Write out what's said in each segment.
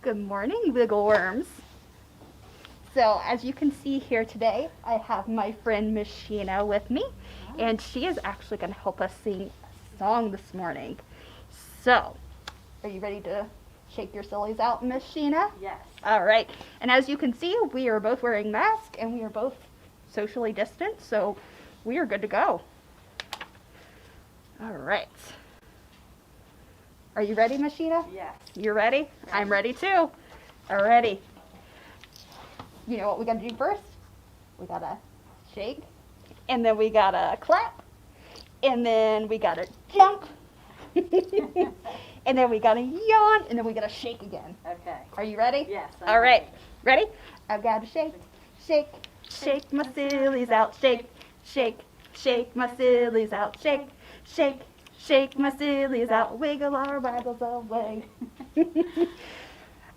Good morning, wiggle worms. So as you can see here today, I have my friend Miss Sheena with me, and she is actually going to help us sing a song this morning. So, are you ready to shake your sillies out, Miss Sheena? Yes. All right. And as you can see, we are both wearing masks, and we are both socially distant, so we are good to go. All right. Are you ready, Miss Sheena? Yes. You're ready? I'm ready too. Alrighty. You know what we gotta do first? We gotta shake, and then we gotta clap, and then we gotta jump, and then we gotta yawn, and then we gotta shake again. Okay. Are you ready? Yes. All right. Ready? I've gotta shake, shake, shake my sillies out, shake, shake, shake my sillies out, shake, shake, shake my sillies out, wiggle our waggles away.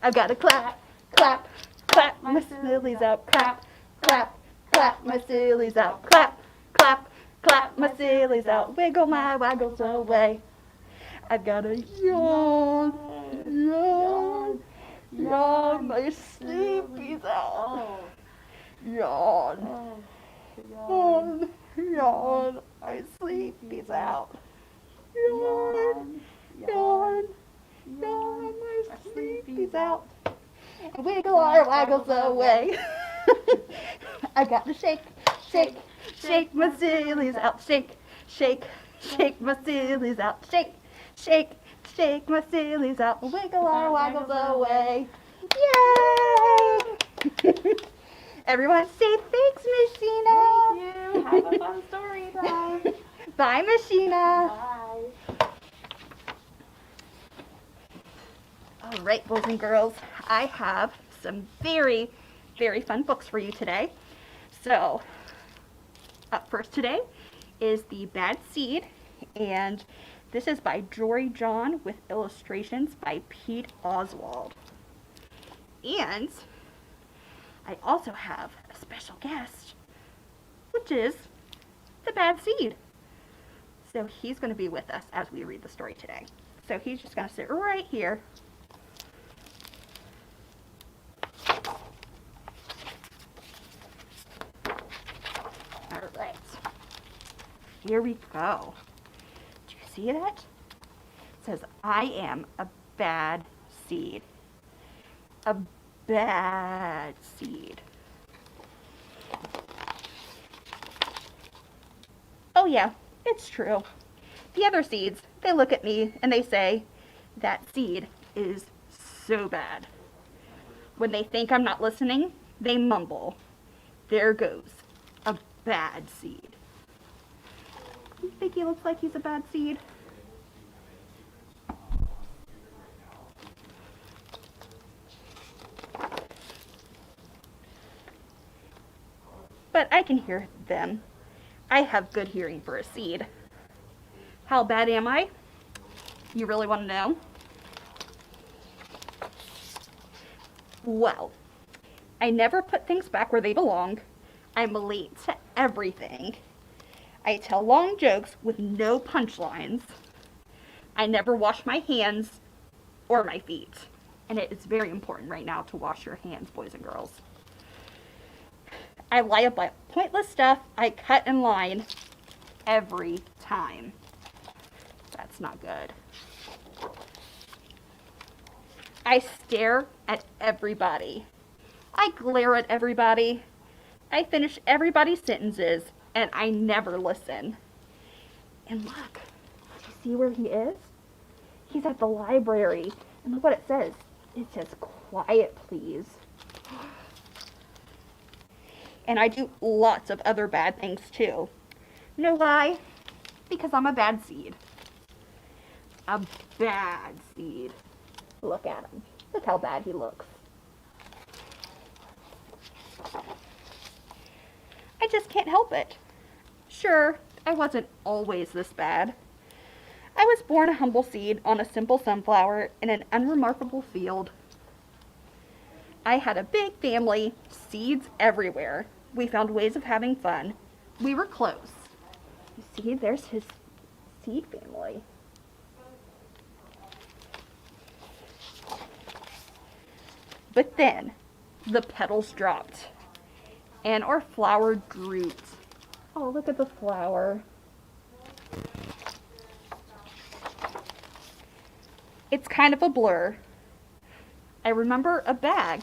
I've gotta clap, clap, clap my sillies out, clap, clap, clap my sillies out, clap, clap, clap my sillies out, wiggle my waggles away. I've gotta yawn, yawn, yawn my sleepies out. Yawn, yawn, yawn my sleepies out. Yawn, yawn, yawn my sleepies out. And wiggle our waggles away. I got to shake, shake, shake my sillies out. Shake, shake, shake my sillies out. Shake, shake, shake my sillies out. Wiggle our waggles away. Yay! Everyone say thanks, Miss Sheena. Thank you. Have a fun story time. Bye, Miss Sheena. Bye. All right, boys and girls, I have some very, very fun books for you today. So, up first today is The Bad Seed, and this is by Jory John with illustrations by Pete Oswald. And I also have a special guest, which is The Bad Seed. So he's going to be with us as we read the story today. So he's just going to sit right here. All right. Here we go. Do you see that? It says, I am a bad seed. A bad seed. Oh yeah, it's true. The other seeds, they look at me and they say, that seed is so bad. When they think I'm not listening, they mumble, there goes a bad seed. You think he looks like he's a bad seed? But I can hear them. I have good hearing for a seed. How bad am I? You really want to know? Well, I never put things back where they belong. I'm late to everything. I tell long jokes with no punchlines. I never wash my hands or my feet. And it is very important right now to wash your hands, boys and girls. I lie about pointless stuff. I cut in line every time. That's not good. I stare at everybody. I glare at everybody. I finish everybody's sentences, and I never listen. And look, do you see where he is? He's at the library. And look what it says. It says, quiet, please. And I do lots of other bad things too. Know why? Because I'm a bad seed. A bad seed. Look at him. Look how bad he looks. I just can't help it. Sure, I wasn't always this bad. I was born a humble seed on a simple sunflower in an unremarkable field. I had a big family, seeds everywhere. We found ways of having fun. We were close. You see, there's his seed family. But then, the petals dropped, and our flower drooped. Oh, look at the flower. It's kind of a blur. I remember a bag.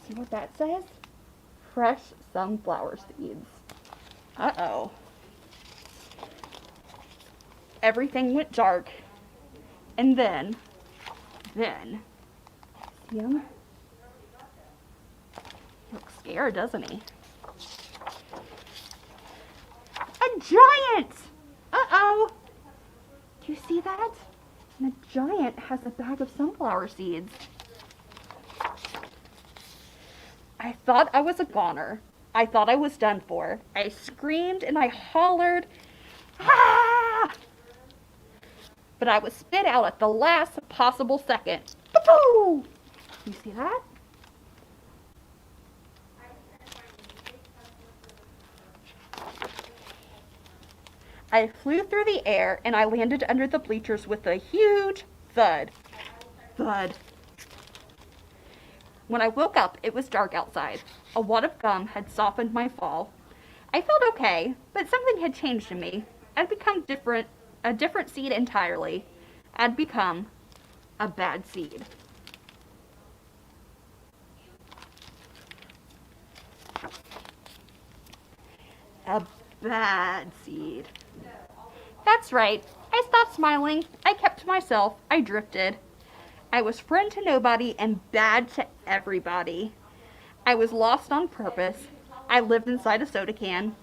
See what that says? Fresh sunflower seeds. Uh-oh. Everything went dark. And then, see him? He looks scared, doesn't he? A giant! Uh-oh! Do you see that? And the giant has a bag of sunflower seeds. I thought I was a goner. I thought I was done for. I screamed and I hollered, ah! But I was spit out at the last possible second. Poo-poo! You see that? I flew through the air and I landed under the bleachers with a huge thud. Thud. When I woke up, it was dark outside. A wad of gum had softened my fall. I felt okay, but something had changed in me. I'd become a different seed entirely. I'd become a bad seed. A bad seed. That's right. I stopped smiling. I kept to myself. I drifted. I was friend to nobody and bad to everybody. I was lost on purpose. I lived inside a soda can.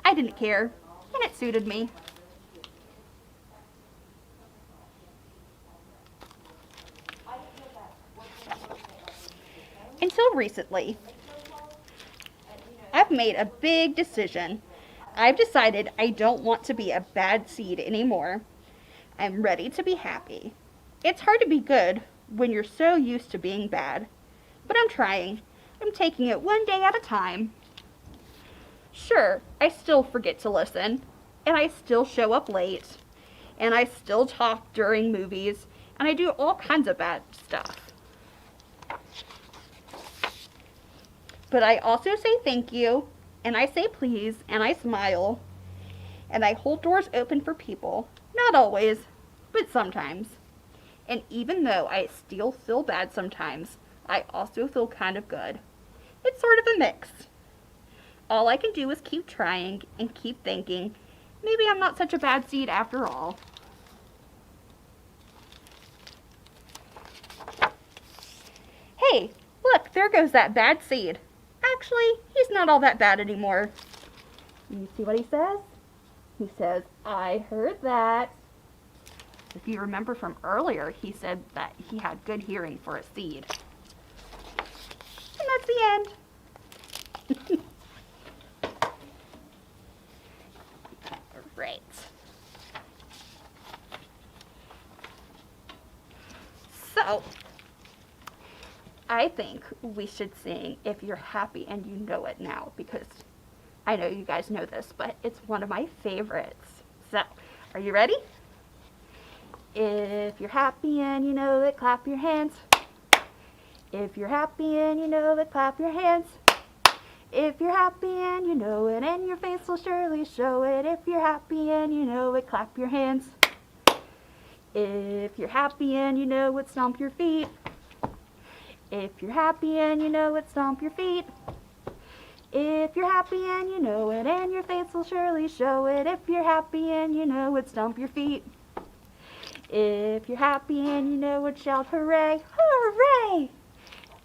I didn't care, and it suited me. Until recently, I've made a big decision. I've decided I don't want to be a bad seed anymore. I'm ready to be happy. It's hard to be good when you're so used to being bad, but I'm trying. I'm taking it one day at a time. Sure, I still forget to listen, and I still show up late, and I still talk during movies, and I do all kinds of bad stuff. But I also say thank you, and I say please, and I smile, and I hold doors open for people. Not always, but sometimes. And even though I still feel bad sometimes, I also feel kind of good. It's sort of a mix. All I can do is keep trying and keep thinking, maybe I'm not such a bad seed after all. Hey, look, there goes that bad seed. Actually, he's not all that bad anymore. You see what he says? He says, I heard that. If you remember from earlier, he said that he had good hearing for a seed. And that's the end. Right. So, I think we should sing If You're Happy and You Know It Now, because I know you guys know this, but it's one of my favorites. So, are you ready? If you're happy and you know it, clap your hands. If you're happy and you know it, clap your hands. If you're happy and you know it, and your face will surely show it. If you're happy and you know it, clap your hands. If you're happy and you know it, stomp your feet. If you're happy and you know it, stomp your feet. If you're happy and you know it, and your face will surely show it. If you're happy and you know it, stomp your feet. If you're happy and you know it, shout hooray, hooray!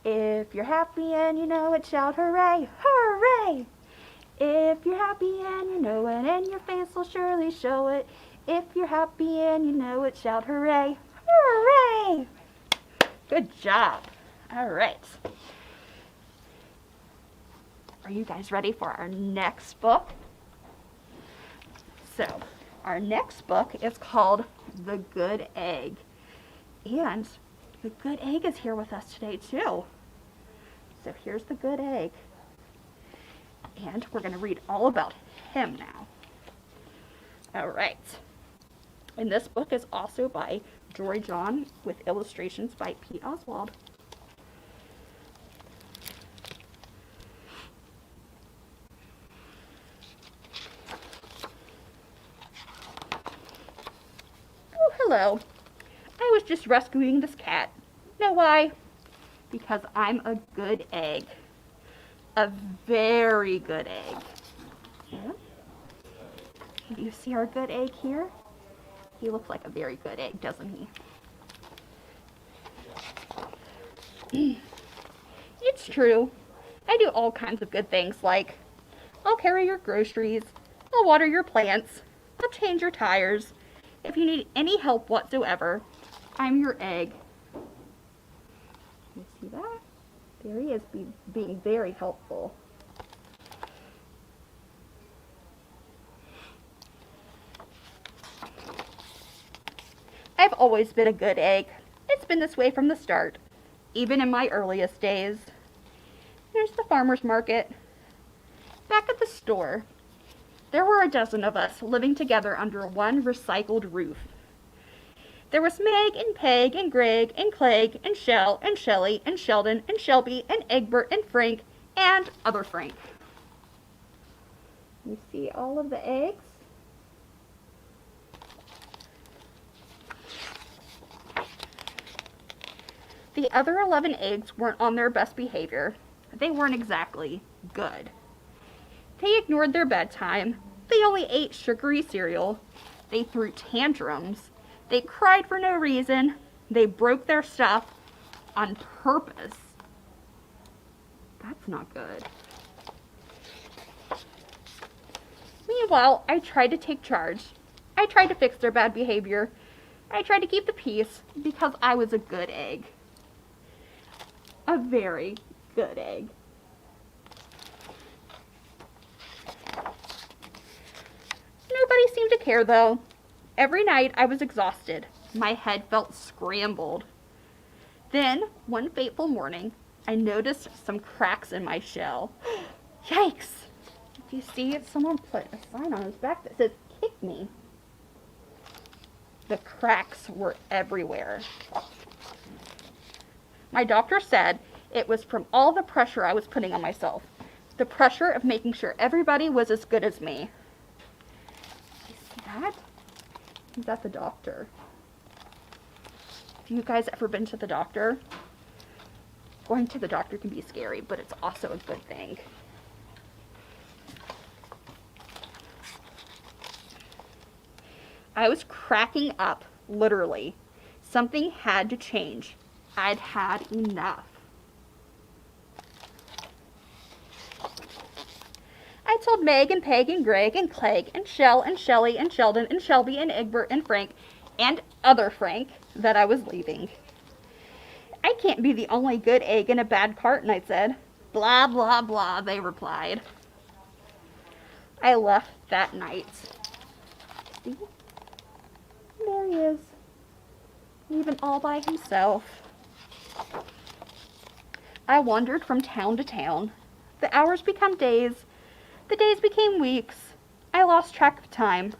If you're happy and you know it, shout hooray, hooray! If you're happy and you know it, and your face will surely show it. If you're happy and you know it, shout hooray, hooray! Good job. All right. Are you guys ready for our next book? So, our next book is called The Good Egg. And the good egg is here with us today too. So here's the good egg. And we're going to read all about him now. All right. And this book is also by Joy John with illustrations by Pete Oswald. Oh, hello. I was just rescuing this cat. Know why? Because I'm a good egg. A very good egg. Yeah. Do you see our good egg here? He looks like a very good egg, doesn't he? It's true. I do all kinds of good things, like I'll carry your groceries, I'll water your plants, I'll change your tires. If you need any help whatsoever, I'm your egg. You see that? There he is being very helpful. I've always been a good egg. It's been this way from the start, even in my earliest days. Here's the farmer's market. Back at the store, there were a dozen of us living together under one recycled roof. There was Meg and Peg and Greg and Clegg and Shell and Shelley and Sheldon and Shelby and Egbert and Frank and other Frank. You see all of the eggs? The other 11 eggs weren't on their best behavior. They weren't exactly good. They ignored their bedtime. They only ate sugary cereal. They threw tantrums. They cried for no reason. They broke their stuff on purpose. That's not good. Meanwhile, I tried to take charge. I tried to fix their bad behavior. I tried to keep the peace because I was a good egg. A very good egg. Nobody seemed to care though. Every night I was exhausted. My head felt scrambled. Then, one fateful morning, I noticed some cracks in my shell. Yikes! If you see, someone put a sign on his back that says, "Kick me." The cracks were everywhere. My doctor said it was from all the pressure I was putting on myself. The pressure of making sure everybody was as good as me. You see that? He's at the doctor. Have you guys ever been to the doctor? Going to the doctor can be scary, but it's also a good thing. I was cracking up, literally. Something had to change. I'd had enough. I told Meg and Peg and Greg and Clegg and Shell and Shelley and Sheldon and Shelby and Egbert and Frank and other Frank that I was leaving. I can't be the only good egg in a bad carton, I said. Blah, blah, blah, they replied. I left that night. See? There he is. Even all by himself. I wandered from town to town. The hours became days. The days became weeks. I lost track of time.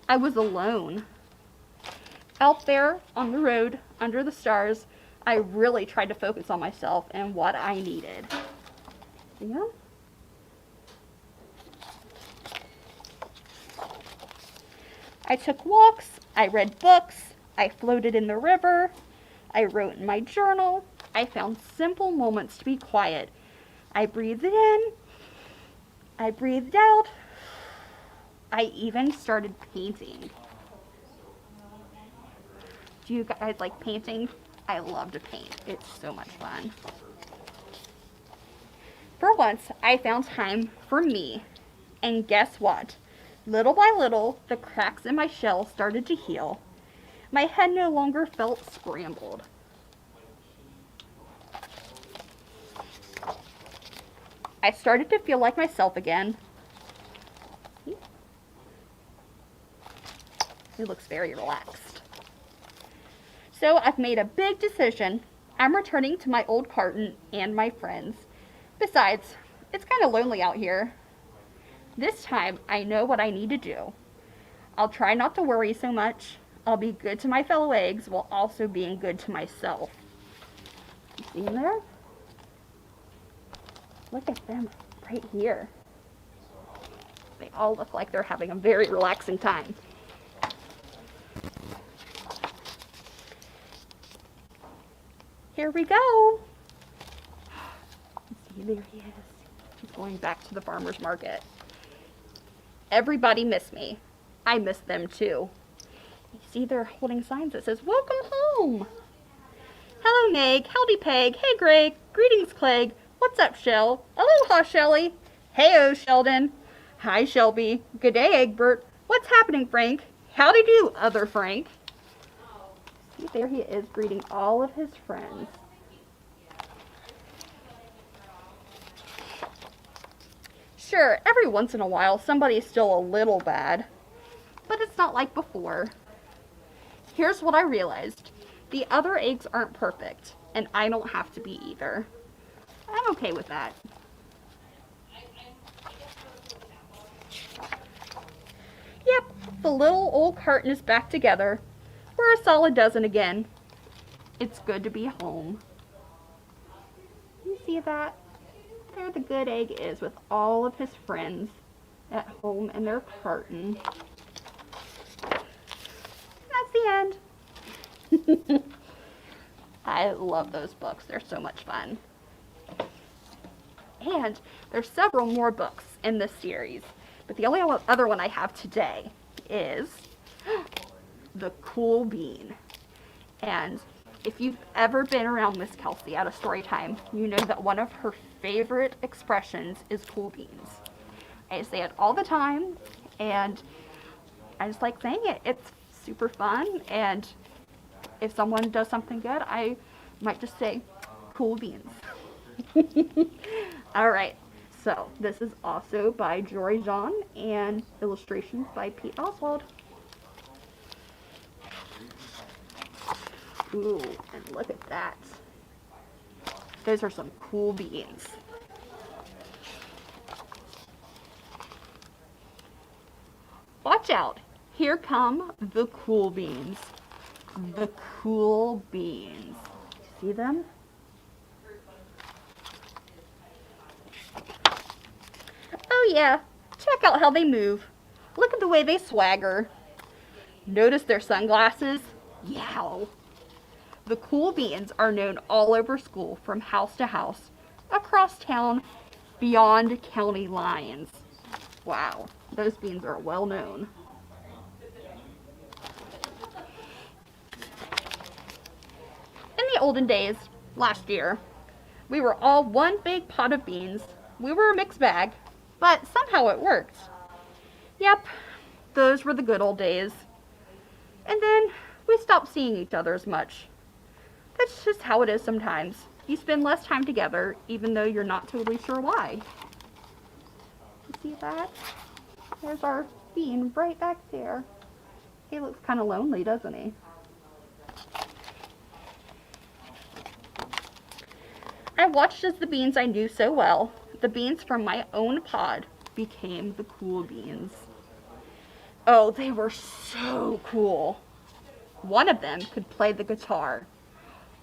I was alone. Out there on the road, under the stars, I really tried to focus on myself and what I needed. Yeah? I took walks. I read books. I floated in the river. I wrote in my journal. I found simple moments to be quiet. I breathed in. I breathed out. I even started painting. Do you guys like painting? I love to paint. It's so much fun. For once, I found time for me. And guess what? Little by little, the cracks in my shell started to heal. My head no longer felt scrambled. I started to feel like myself again. He looks very relaxed. So I've made a big decision. I'm returning to my old carton and my friends. Besides, it's kind of lonely out here. This time, I know what I need to do. I'll try not to worry so much. I'll be good to my fellow eggs while also being good to myself. You see them there? Look at them right here. They all look like they're having a very relaxing time. Here we go. See, there he is. He's going back to the farmer's market. Everybody missed me. I miss them too. You see they're holding signs that says, "Welcome home." Hello, Meg. Howdy, Peg. Hey, Greg. Greetings, Clegg. What's up, Shell? Aloha, Shelly. Heyo, Sheldon. Hi, Shelby. Good day, Egbert. What's happening, Frank? Howdy do, other Frank. See, there he is greeting all of his friends. Sure, every once in a while somebody's still a little bad, but it's not like before. Here's what I realized. The other eggs aren't perfect, and I don't have to be either. I'm okay with that. Yep, the little old carton is back together. We're a solid dozen again. It's good to be home. You see that? There the good egg is with all of his friends at home in their carton. That's the end. I love those books. They're so much fun. And there's several more books in this series. But the only other one I have today is The Cool Bean. And if you've ever been around Miss Kelsey at a story time, you know that one of her favorite expressions is cool beans. I say it all the time, and I just like saying it. It's super fun, and if someone does something good, I might just say, cool beans. Alright, so this is also by Jory Jean and illustrations by Pete Oswald. Ooh, and look at that. Those are some cool beans. Watch out. Here come the cool beans. The cool beans. See them? Oh yeah, check out how they move. Look at the way they swagger. Notice their sunglasses? Yow. The cool beans are known all over school, from house to house, across town, beyond county lines. Wow, those beans are well known. In the olden days, last year, we were all one big pot of beans. We were a mixed bag, but somehow it worked. Yep, those were the good old days. And then we stopped seeing each other as much. That's just how it is sometimes. You spend less time together, even though you're not totally sure why. You see that? There's our bean right back there. He looks kind of lonely, doesn't he? I watched as the beans I knew so well, the beans from my own pod, became the cool beans. Oh, they were so cool. One of them could play the guitar.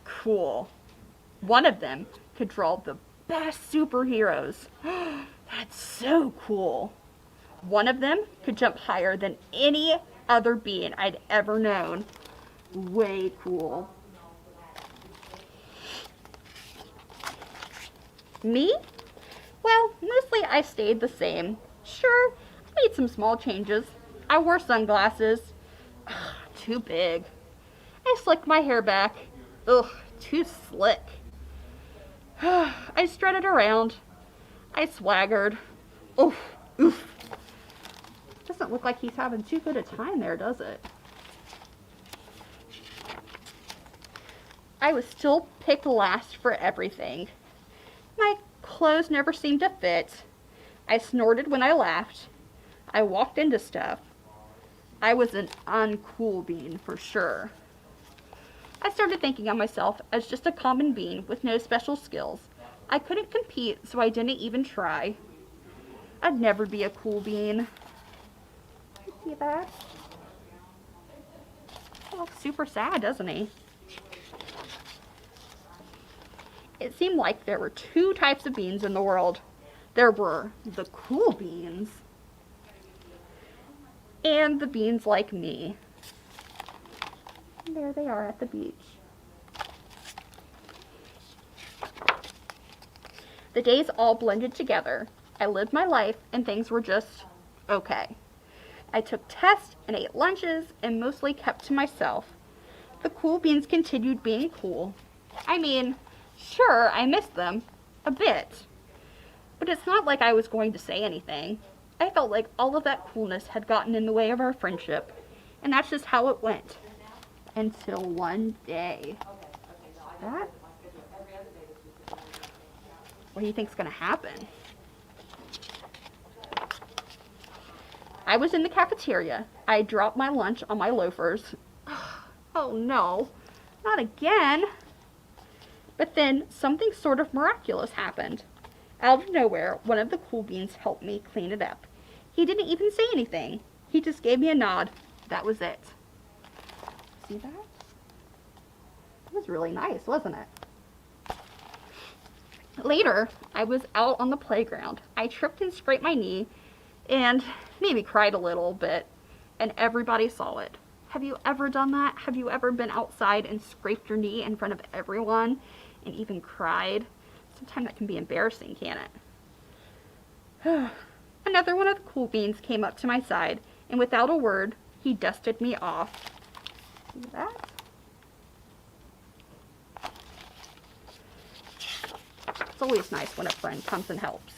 Cool. One of them could draw the best superheroes. That's so cool. One of them could jump higher than any other bean I'd ever known. Way cool. Me? Well, mostly I stayed the same. Sure, I made some small changes. I wore sunglasses. Too big. I slicked my hair back. Ugh, too slick. I strutted around. I swaggered. Oof, oof. Doesn't look like he's having too good a time there, does it? I was still picked last for everything. My clothes never seemed to fit. I snorted when I laughed. I walked into stuff. I was an uncool bean for sure. I started thinking of myself as just a common bean with no special skills. I couldn't compete, so I didn't even try. I'd never be a cool bean. You see that? He looks super sad, doesn't he? It seemed like there were two types of beans in the world. There were the cool beans and the beans like me. And there they are at the beach. The days all blended together. I lived my life and things were just okay. I took tests and ate lunches and mostly kept to myself. The cool beans continued being cool. I mean, sure, I missed them. A bit. But it's not like I was going to say anything. I felt like all of that coolness had gotten in the way of our friendship. And that's just how it went. Until one day. That? What do you think's gonna happen? I was in the cafeteria. I dropped my lunch on my loafers. Oh no, not again. But then something sort of miraculous happened. Out of nowhere, one of the cool beans helped me clean it up. He didn't even say anything. He just gave me a nod. That was it. See that? That was really nice, wasn't it? Later, I was out on the playground. I tripped and scraped my knee and maybe cried a little bit, and everybody saw it. Have you ever done that? Have you ever been outside and scraped your knee in front of everyone and even cried? Sometimes that can be embarrassing, can't it? Another one of the cool beans came up to my side, and without a word, he dusted me off. See that? It's always nice when a friend comes and helps.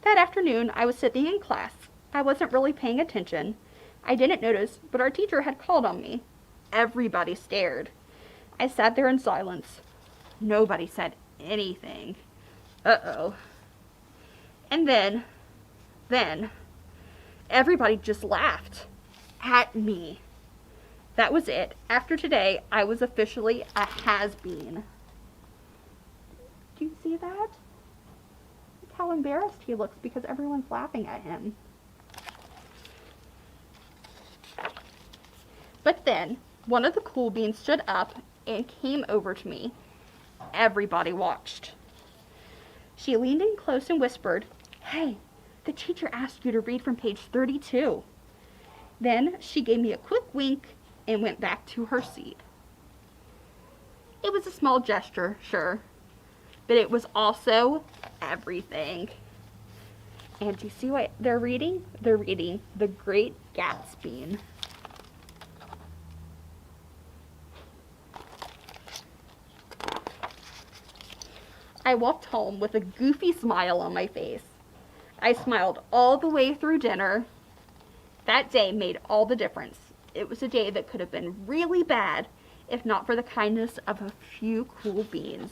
That afternoon, I was sitting in class. I wasn't really paying attention. I didn't notice, but our teacher had called on me. Everybody stared. I sat there in silence. Nobody said anything. Uh-oh. And then, everybody just laughed at me. That was it. After today, I was officially a has-been. Do you see that? Look how embarrassed he looks because everyone's laughing at him. But then, one of the cool beans stood up and came over to me. Everybody watched. She leaned in close and whispered, "Hey, the teacher asked you to read from page 32. Then she gave me a quick wink and went back to her seat. It was a small gesture, sure, but it was also everything. And do you see what they're reading? They're reading The Great Gatsby. I walked home with a goofy smile on my face. I smiled all the way through dinner. That day made all the difference. It was a day that could have been really bad if not for the kindness of a few cool beans.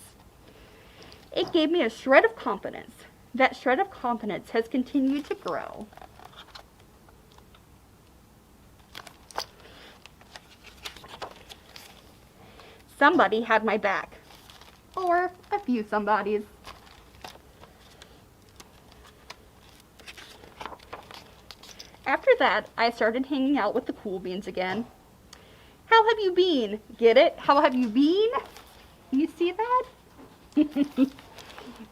It gave me a shred of confidence. That shred of confidence has continued to grow. Somebody had my back. Or a few somebodies. After that, I started hanging out with the cool beans again. How have you been? Get it? How have you been? You see that?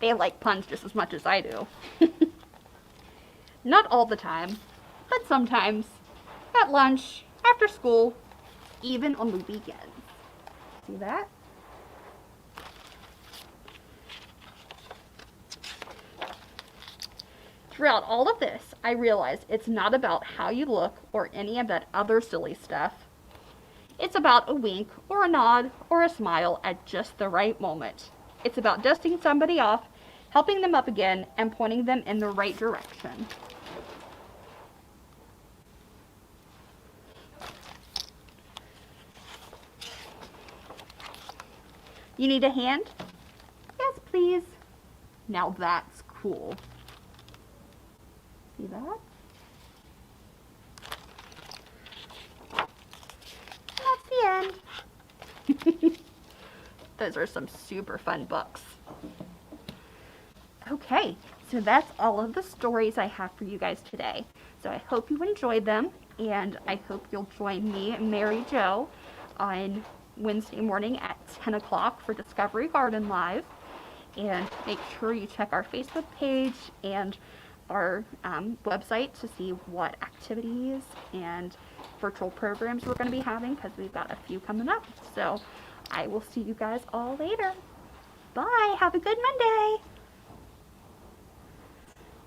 They like puns just as much as I do. Not all the time, but sometimes. At lunch, after school, even on the weekends. See that? Throughout all of this, I realized it's not about how you look or any of that other silly stuff. It's about a wink or a nod or a smile at just the right moment. It's about dusting somebody off, helping them up again, and pointing them in the right direction. You need a hand? Yes, please. Now that's cool. See that? That's the end. Those are some super fun books. Okay, so that's all of the stories I have for you guys today. So I hope you enjoyed them, and I hope you'll join me and Mary Jo on Wednesday morning at 10 o'clock for Discovery Garden Live. And make sure you check our Facebook page and our website to see what activities and virtual programs we're going to be having, because we've got a few coming up. So I will see you guys all later. Bye. Have a good Monday.